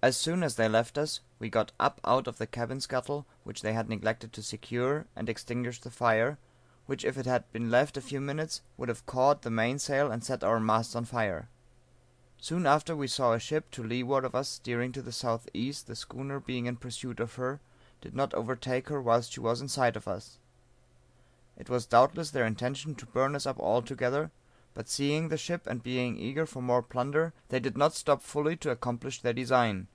As soon as they left us, we got up out of the cabin scuttle, which they had neglected to secure, and extinguished the fire, which if it had been left a few minutes, would have caught the mainsail and set our masts on fire. Soon after we saw a ship to leeward of us steering to the southeast, the schooner being in pursuit of her, did not overtake her whilst she was in sight of us. It was doubtless their intention to burn us up altogether, but seeing the ship and being eager for more plunder, they did not stop fully to accomplish their design.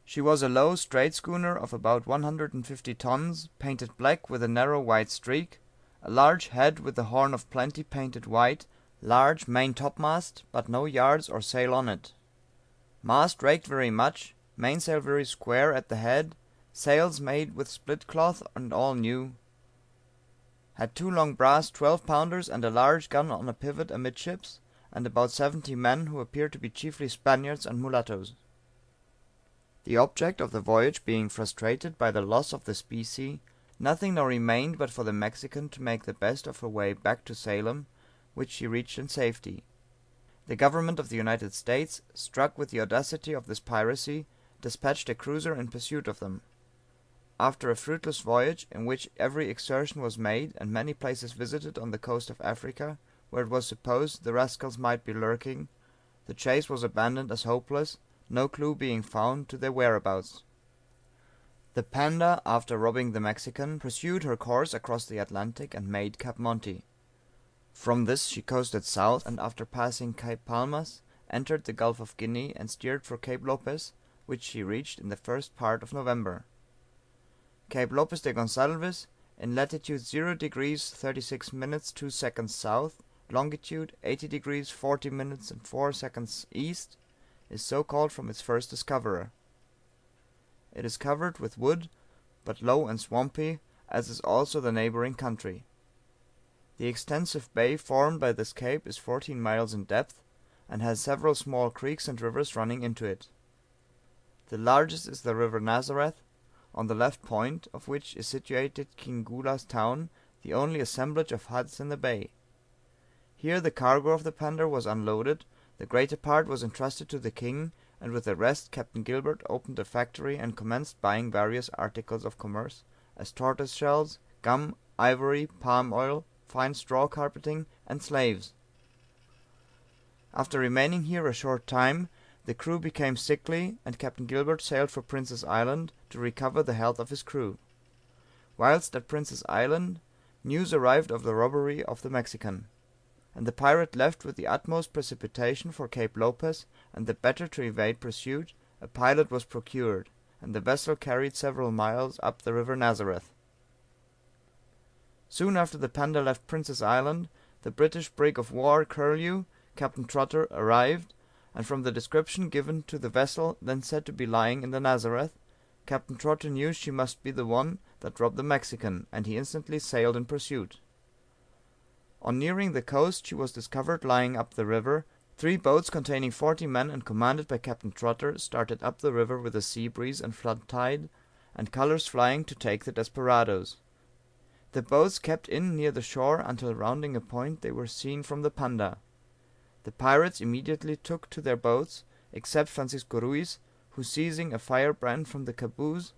She was a low straight schooner of about 150 tons, painted black with a narrow white streak, a large head with the horn of plenty painted white, large main topmast, but no yards or sail on it. Mast raked very much, mainsail very square at the head, sails made with split cloth and all new. Had 2 long brass 12-pounders and a large gun on a pivot amidships, and about 70 men, who appeared to be chiefly Spaniards and mulattoes. The object of the voyage being frustrated by the loss of the specie, nothing now remained but for the Mexican to make the best of her way back to Salem, which she reached in safety. The government of the United States, struck with the audacity of this piracy, despatched a cruiser in pursuit of them. After a fruitless voyage, in which every exertion was made and many places visited on the coast of Africa, where it was supposed the rascals might be lurking, the chase was abandoned as hopeless, no clue being found to their whereabouts. The Panda, after robbing the Mexican, pursued her course across the Atlantic and made Cape Monte. From this she coasted south, and after passing Cape Palmas, entered the Gulf of Guinea and steered for Cape Lopez, which she reached in the first part of November. Cape Lopez de Gonsalves, in latitude 0 degrees 36 minutes 2 seconds south, longitude 80 degrees 40 minutes and 4 seconds east, is so called from its first discoverer. It is covered with wood, but low and swampy, as is also the neighboring country. The extensive bay formed by this cape is 14 miles in depth, and has several small creeks and rivers running into it. The largest is the river Nazareth, on the left point of which is situated Kingula's town, the only assemblage of huts in the bay. Here the cargo of the Panda was unloaded, the greater part was entrusted to the king, and with the rest Captain Gilbert opened a factory and commenced buying various articles of commerce, as tortoise shells, gum, ivory, palm oil, fine straw carpeting, and slaves. After remaining here a short time, the crew became sickly, and Captain Gilbert sailed for Prince's Island, to recover the health of his crew. Whilst at Prince's Island, news arrived of the robbery of the Mexican, and the pirate left with the utmost precipitation for Cape Lopez, and the better to evade pursuit, a pilot was procured, and the vessel carried several miles up the river Nazareth. Soon after the Panda left Prince's Island, the British brig of war Curlew, Captain Trotter, arrived, and from the description given to the vessel then said to be lying in the Nazareth, Captain Trotter knew she must be the one that robbed the Mexican, and he instantly sailed in pursuit. On nearing the coast she was discovered lying up the river. 3 boats containing 40 men and commanded by Captain Trotter started up the river with a sea breeze and flood tide, and colors flying to take the desperadoes. The boats kept in near the shore until rounding a point they were seen from the Panda. The pirates immediately took to their boats, except Francisco Ruiz, who seizing a firebrand from the caboose,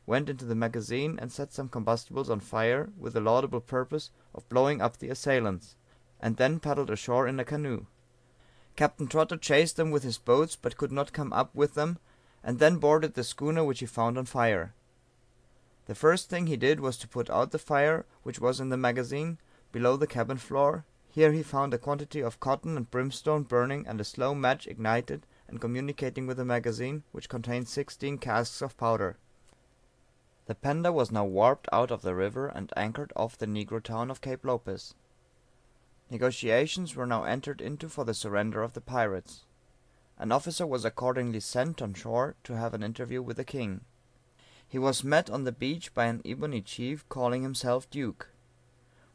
went into the magazine and set some combustibles on fire with the laudable purpose of blowing up the assailants, and then paddled ashore in a canoe. Captain Trotter chased them with his boats, but could not come up with them, and then boarded the schooner which he found on fire. The first thing he did was to put out the fire which was in the magazine, below the cabin floor. Here he found a quantity of cotton and brimstone burning, and a slow match ignited and communicating with the magazine, which contained 16 casks of powder. The Panda was now warped out of the river and anchored off the negro town of Cape Lopez. Negotiations were now entered into for the surrender of the pirates. An officer was accordingly sent on shore to have an interview with the king. He was met on the beach by an ebony chief calling himself Duke.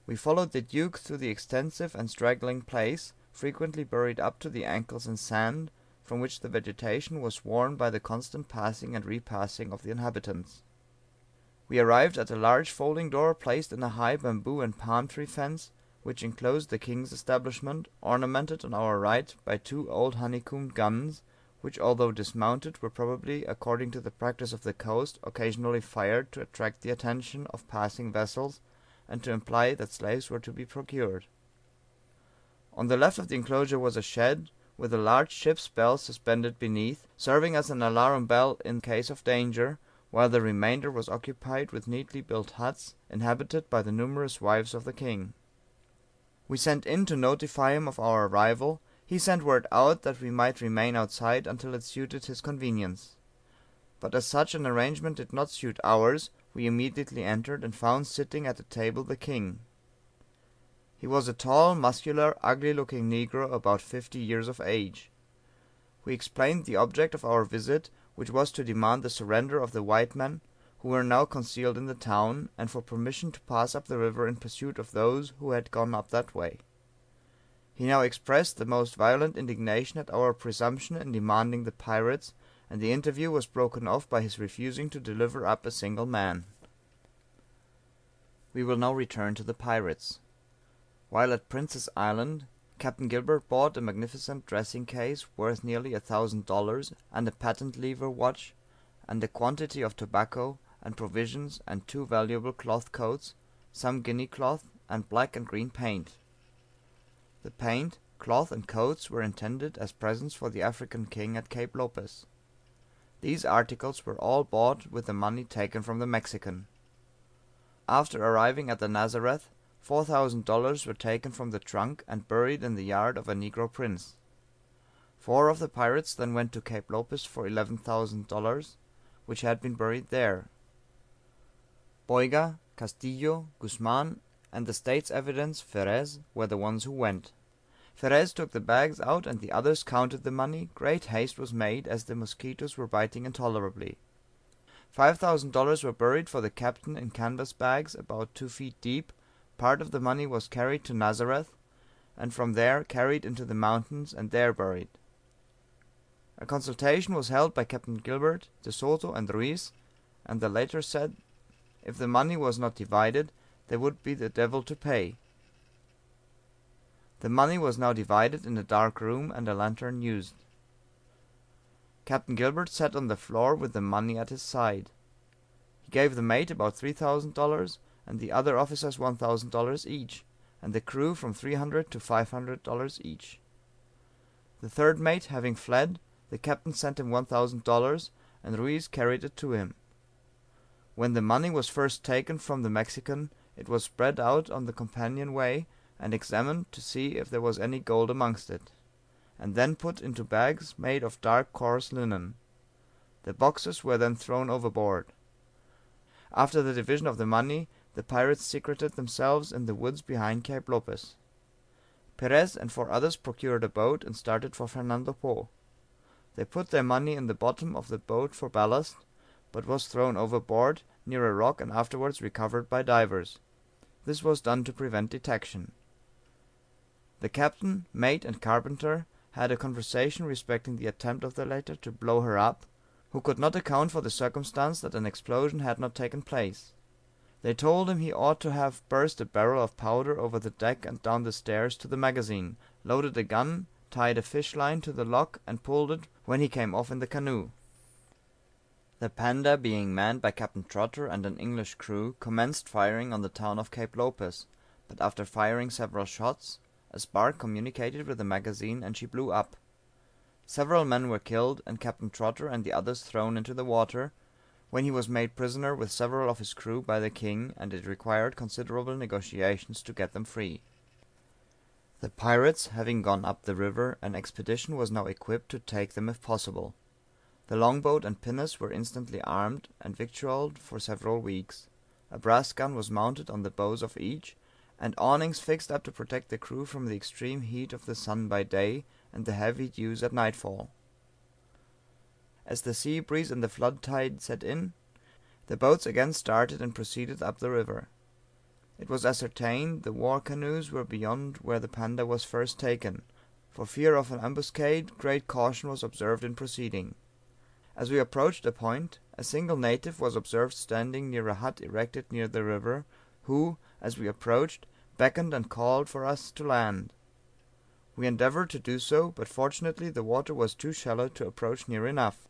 We followed the Duke through the extensive and straggling place, frequently buried up to the ankles in sand, from which the vegetation was worn by the constant passing and repassing of the inhabitants. We arrived at a large folding door placed in a high bamboo and palm tree fence, which enclosed the king's establishment, ornamented on our right by 2 old honeycombed guns, which although dismounted were probably, according to the practice of the coast, occasionally fired to attract the attention of passing vessels, and to imply that slaves were to be procured. On the left of the enclosure was a shed, with a large ship's bell suspended beneath, serving as an alarum bell in case of danger, while the remainder was occupied with neatly built huts, inhabited by the numerous wives of the king. We sent in to notify him of our arrival; he sent word out that we might remain outside until it suited his convenience. But as such an arrangement did not suit ours, we immediately entered, and found sitting at the table the king. He was a tall, muscular, ugly looking negro about 50 years of age. We explained the object of our visit, which was to demand the surrender of the white men, who were now concealed in the town, and for permission to pass up the river in pursuit of those who had gone up that way. He now expressed the most violent indignation at our presumption in demanding the pirates, and the interview was broken off by his refusing to deliver up a single man. We will now return to the pirates. While at Prince's Island, Captain Gilbert bought a magnificent dressing case worth nearly $1,000, and a patent lever watch, and a quantity of tobacco, and provisions, and 2 valuable cloth coats, some guinea cloth, and black and green paint. The paint, cloth, and coats were intended as presents for the African king at Cape Lopez. These articles were all bought with the money taken from the Mexican. After arriving at the Nazareth, $4,000 were taken from the trunk and buried in the yard of a negro prince. 4 of the pirates then went to Cape Lopez for $11,000, which had been buried there. Boyga, Castillo, Guzman, and the state's evidence, Ferez, were the ones who went. Ferez took the bags out and the others counted the money. Great haste was made, as the mosquitoes were biting intolerably. $5,000 were buried for the captain in canvas bags about 2 feet deep. Part of the money was carried to Nazareth, and from there carried into the mountains and there buried. A consultation was held by Captain Gilbert, De Soto, and Ruiz, and the latter said if the money was not divided, there would be the devil to pay. The money was now divided in a dark room, and a lantern used. Captain Gilbert sat on the floor with the money at his side. He gave the mate about $3,000, and the other officers $1,000 each, and the crew from $300 to $500 each. The third mate having fled, the captain sent him $1,000, and Ruiz carried it to him. When the money was first taken from the Mexican, it was spread out on the companion way, and examined to see if there was any gold amongst it, and then put into bags made of dark coarse linen. The boxes were then thrown overboard. After the division of the money, the pirates secreted themselves in the woods behind Cape Lopez. Perez and 4 others procured a boat and started for Fernando Po. They put their money in the bottom of the boat for ballast, but was thrown overboard near a rock and afterwards recovered by divers. This was done to prevent detection. The captain, mate, and carpenter had a conversation respecting the attempt of the latter to blow her up, who could not account for the circumstance that an explosion had not taken place. They told him he ought to have burst a barrel of powder over the deck and down the stairs to the magazine, loaded a gun, tied a fish line to the lock, and pulled it when he came off in the canoe. The Panda, being manned by Captain Trotter and an English crew, commenced firing on the town of Cape Lopez, but after firing several shots, a spark communicated with the magazine, and she blew up. Several men were killed, and Captain Trotter and the others thrown into the water, when he was made prisoner with several of his crew by the king, and it required considerable negotiations to get them free. The pirates having gone up the river, an expedition was now equipped to take them if possible. The longboat and pinnace were instantly armed, and victualled for several weeks. A brass gun was mounted on the bows of each, and awnings fixed up to protect the crew from the extreme heat of the sun by day, and the heavy dews at nightfall. As the sea breeze and the flood tide set in, the boats again started and proceeded up the river. It was ascertained the war canoes were beyond where the Panda was first taken. For fear of an ambuscade, great caution was observed in proceeding. As we approached a point, a single native was observed standing near a hut erected near the river, who, as we approached, beckoned and called for us to land. We endeavoured to do so, but fortunately the water was too shallow to approach near enough.